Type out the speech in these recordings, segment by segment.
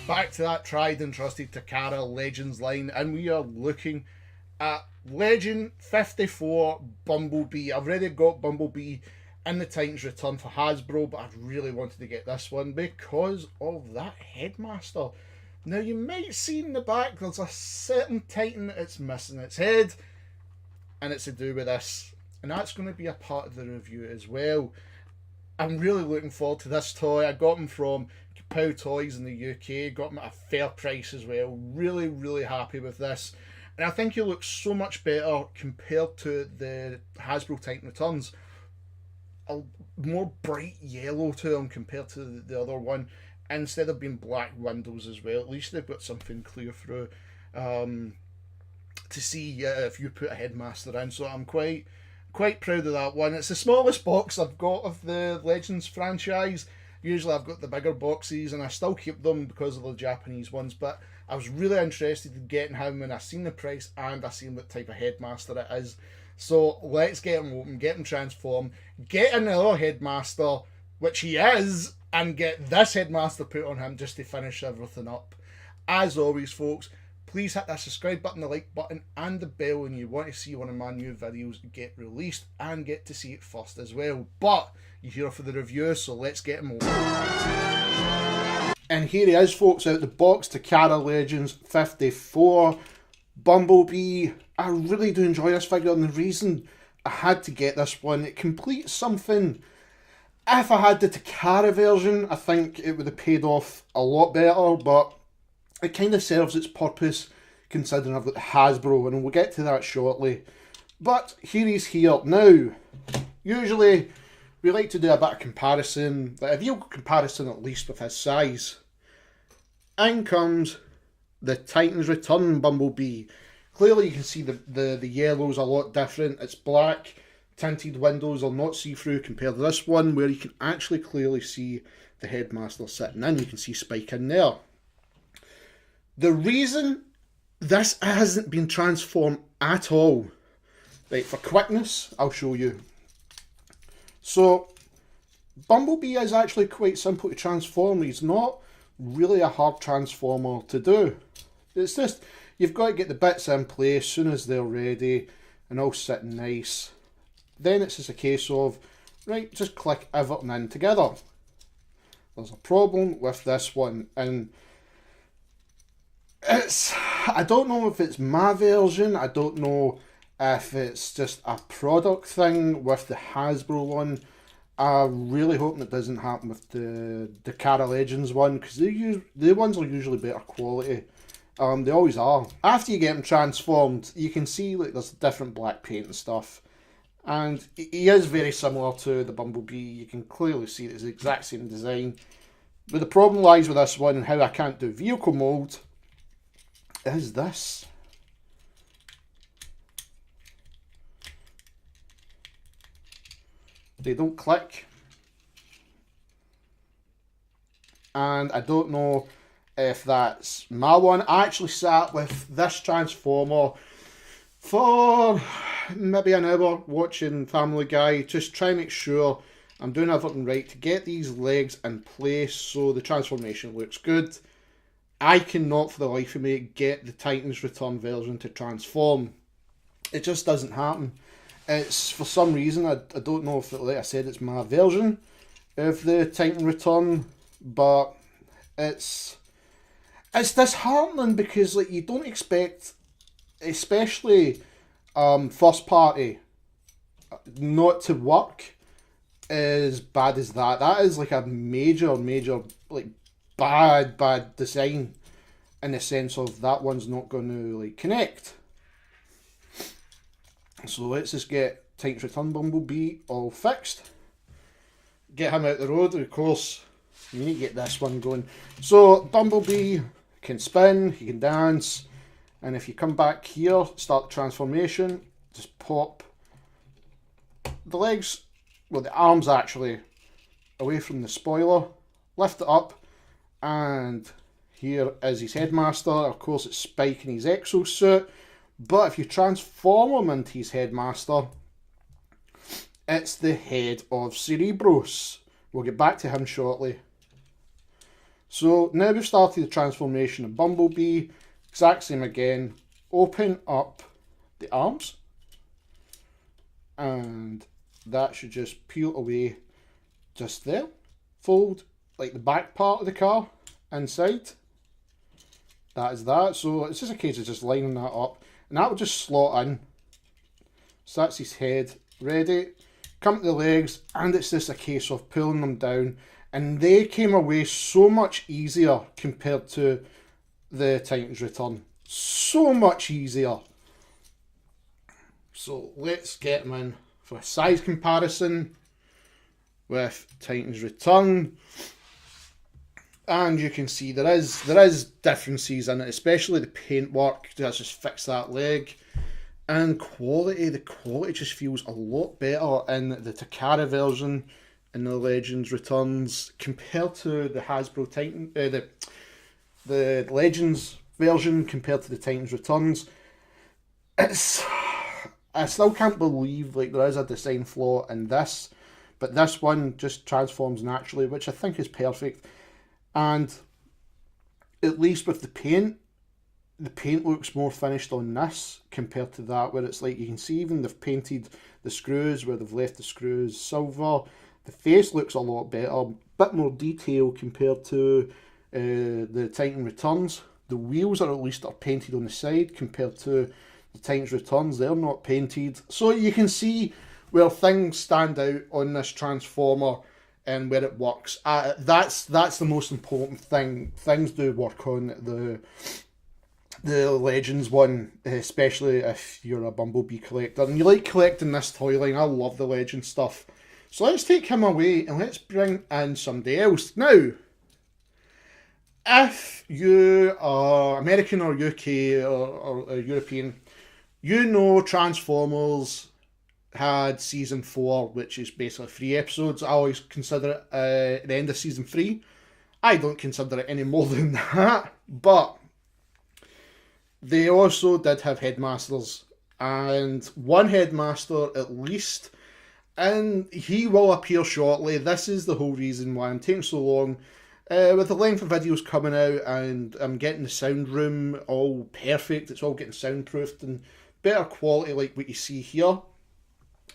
Back to that tried and trusted Takara Legends line, and we are looking at Legend 54 Bumblebee. I've already got Bumblebee in the Titans Return for Hasbro, but I really wanted to get this one because of that headmaster. Now, you might see in the back there's a certain Titan that's missing its head, and it's to do with this. And that's going to be a part of the review as well. I'm really looking forward to this toy. I got him from Kapow Toys in the UK, got him at a fair price as well. Really, really happy with this. And I think he looks so much better compared to the Hasbro Titan Returns. A more bright yellow to him compared to the other one. Instead of being black windows as well. At least they've got something clear through to see if you put a headmaster in. So I'm quite proud of that one. It's the smallest box I've got of the Legends franchise. Usually I've got the bigger boxes and I still keep them because of the Japanese ones, but I was really interested in getting him when I seen the price and I seen what type of headmaster it is. So let's get him open, get him transformed, get another headmaster, which he is, and get this headmaster put on him just to finish everything up. As always, folks, please hit that subscribe button, the like button, and the bell when you want to see one of my new videos get released and get to see it first as well. But you're here for the review, so let's get him over. And here he is, folks, out the box, Takara Legends 54 Bumblebee. I really do enjoy this figure, and the reason I had to get this one, it completes something. If I had the Takara version, I think it would have paid off a lot better, but it kind of serves its purpose considering I've got the Hasbro, and we'll get to that shortly. But here he's here. Now, usually we like to do a bit of comparison, like a real comparison at least with his size. In comes the Titans Return Bumblebee. Clearly you can see the yellow's a lot different. It's black. Tinted windows are not see-through compared to this one where you can actually clearly see the headmaster sitting in. You can see Spike in there. The reason this hasn't been transformed at all, right, for quickness, I'll show you. So, Bumblebee is actually quite simple to transform. He's not really a hard transformer to do. It's just, you've got to get the bits in place as soon as they're ready and all sitting nice. Then it's just a case of, right, just click everything in together. There's a problem with this one, and I don't know if it's my version, I don't know if it's just a product thing with the Hasbro one. I'm really hoping it doesn't happen with the Takara Legends one, because the ones are usually better quality. They always are. After you get them transformed, you can see like there's different black paint and stuff. And he is very similar to the Bumblebee. You can clearly see it's the exact same design. But the problem lies with this one and how I can't do vehicle mold is this. They don't click. And I don't know if that's my one. I actually sat with this transformer for maybe an hour watching Family Guy, just trying to make sure I'm doing everything right to get these legs in place so the transformation looks good. I cannot for the life of me get the Titans Return version to transform. It just doesn't happen. It's for some reason, I don't know if, like I said, it's my version of the Titan Return, but it's disheartening because like you don't expect, especially first party, not to work as bad as that. That is like a major like bad design in the sense of that one's not going to like connect. So let's just get Titans Return Bumblebee all fixed. Get him out the road. Of course, you need to get this one going. So Bumblebee can spin, he can dance. And if you come back here, start the transformation, just pop the legs, well the arms actually, away from the spoiler, lift it up, and here is his headmaster. Of course it's Spike in his exosuit, but if you transform him into his headmaster, it's the head of Cerebros. We'll get back to him shortly. So now we've started the transformation of Bumblebee. Exact same again. Open up the arms. And that should just peel away just there. Fold like the back part of the car inside. That is that. So it's just a case of just lining that up. And that will just slot in. So that's his head ready. Come to the legs, and it's just a case of pulling them down. And they came away so much easier compared to the Titans Return. So much easier. So let's get them in for a size comparison with Titans Return. And you can see there is differences in it, especially the paintwork. Let's just fix that leg. And quality, the quality just feels a lot better in the Takara version in the Legends Returns compared to the Hasbro Titan, the Legends version compared to the Titans Returns. I still can't believe like there is a design flaw in this, but this one just transforms naturally, which I think is perfect. And at least with the paint looks more finished on this compared to that, where it's like you can see even they've painted the screws where they've left the screws silver. The face looks a lot better, bit more detail compared to the Titan Returns. The wheels are painted on the side compared to the Titans Returns. They're not painted. So you can see where things stand out on this Transformer and where it works. That's the most important thing. Things do work on the Legends one, especially if you're a Bumblebee collector and you like collecting this toy line. I love the Legends stuff. So let's take him away and let's bring in somebody else. Now, if you are American or UK or European, you know Transformers had season 4, which is basically 3 episodes. I always consider it the end of season 3. I don't consider it any more than that, but they also did have headmasters, and one headmaster at least, and he will appear shortly. This is the whole reason why I'm taking so long with the length of videos coming out, and I'm getting the sound room all perfect. It's all getting soundproofed and better quality like what you see here.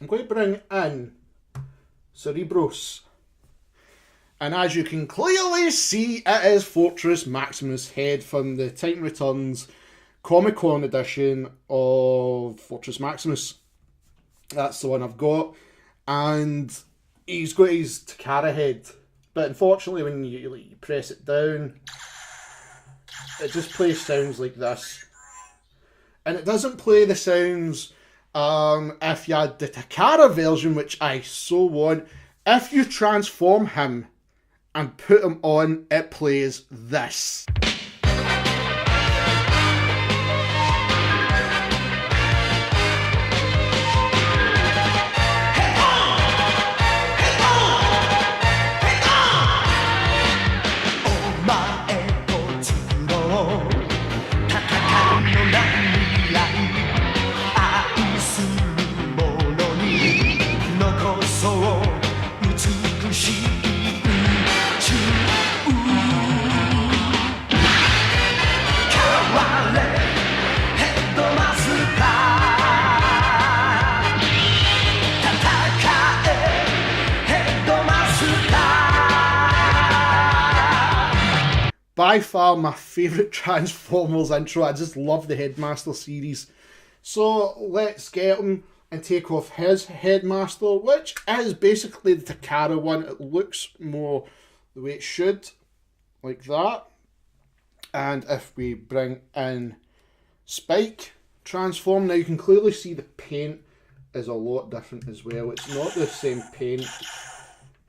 I'm going to bring in Cerebros. And as you can clearly see, it is Fortress Maximus' head from the Titan Returns Comic-Con edition of Fortress Maximus. That's the one I've got. And he's got his Takara head. But unfortunately, when you press it down, it just plays sounds like this. And it doesn't play the sounds if you had the Takara version, which I so want. If you transform him and put him on, it plays this. By far my favourite Transformers intro. I just love the Headmaster series. So let's get him and take off his Headmaster, which is basically the Takara one. It looks more the way it should, like that. And if we bring in Spike Transform, now you can clearly see the paint is a lot different as well. It's not the same paint.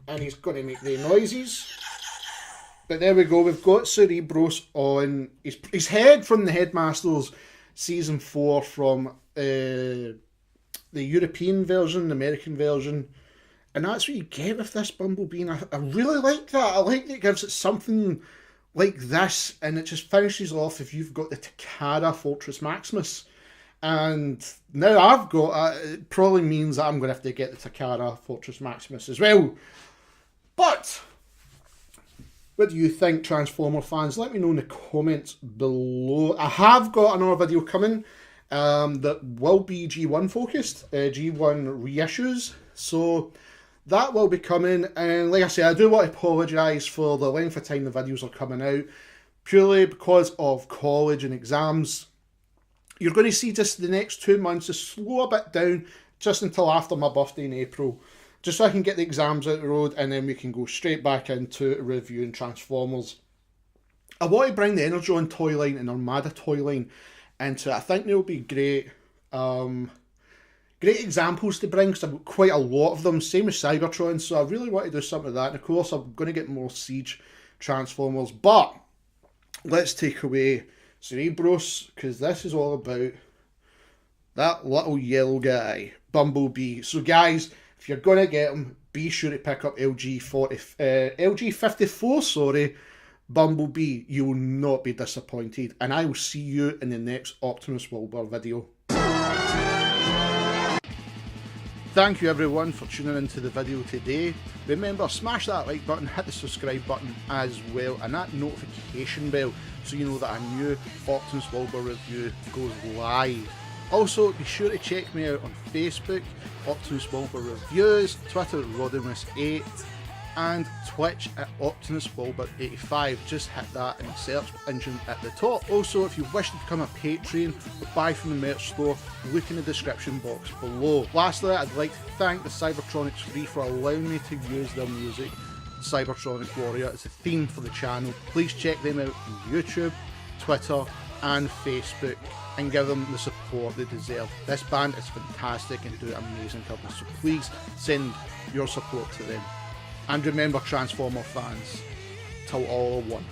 And he's going to make the noises. But there we go, we've got Cerebros on his head from the Headmasters Season 4 from the European version, the American version. And that's what you get with this Bumblebee. And I really like that. I like that it gives it something like this. And it just finishes off if you've got the Takara Fortress Maximus. And now I've got it probably means that I'm going to have to get the Takara Fortress Maximus as well. But What do you think, Transformer fans? Let me know in the comments below. I have got another video coming that will be G1 focused, G1 reissues. So that will be coming. And like I say, I do want to apologise for the length of time the videos are coming out. Purely because of college and exams. You're going to see just the next 2 months to slow a bit down just until after my birthday in April. Just so I can get the exams out the road and then we can go straight back into reviewing Transformers. I want to bring the Energon toy line and Armada toy line into it. I think they'll be great. Great examples to bring because I've got quite a lot of them. Same as Cybertron. So I really want to do something like that. And of course I'm going to get more Siege Transformers. But let's take away Cerebros because this is all about that little yellow guy, Bumblebee. So guys, if you're going to get them, be sure to pick up LG 54, sorry, Bumblebee. You will not be disappointed. And I will see you in the next Optimus Wilbur video. Thank you everyone for tuning into the video today. Remember, smash that like button, hit the subscribe button as well, and that notification bell so you know that a new Optimus Wilbur review goes live. Also, be sure to check me out on Facebook, Optimus Wilbur Reviews, Twitter Rodimus8, and Twitch at Optimus Wilbur85. Just hit that in the search engine at the top. Also, if you wish to become a Patreon or buy from the merch store, look in the description box below. Lastly, I'd like to thank the Cybertronic Spree for allowing me to use their music. Cybertronic Warrior is the theme for the channel. Please check them out on YouTube, Twitter and Facebook and give them the support they deserve. This band is fantastic and do amazing covers, so please send your support to them. And remember, Transformer fans, till all are one.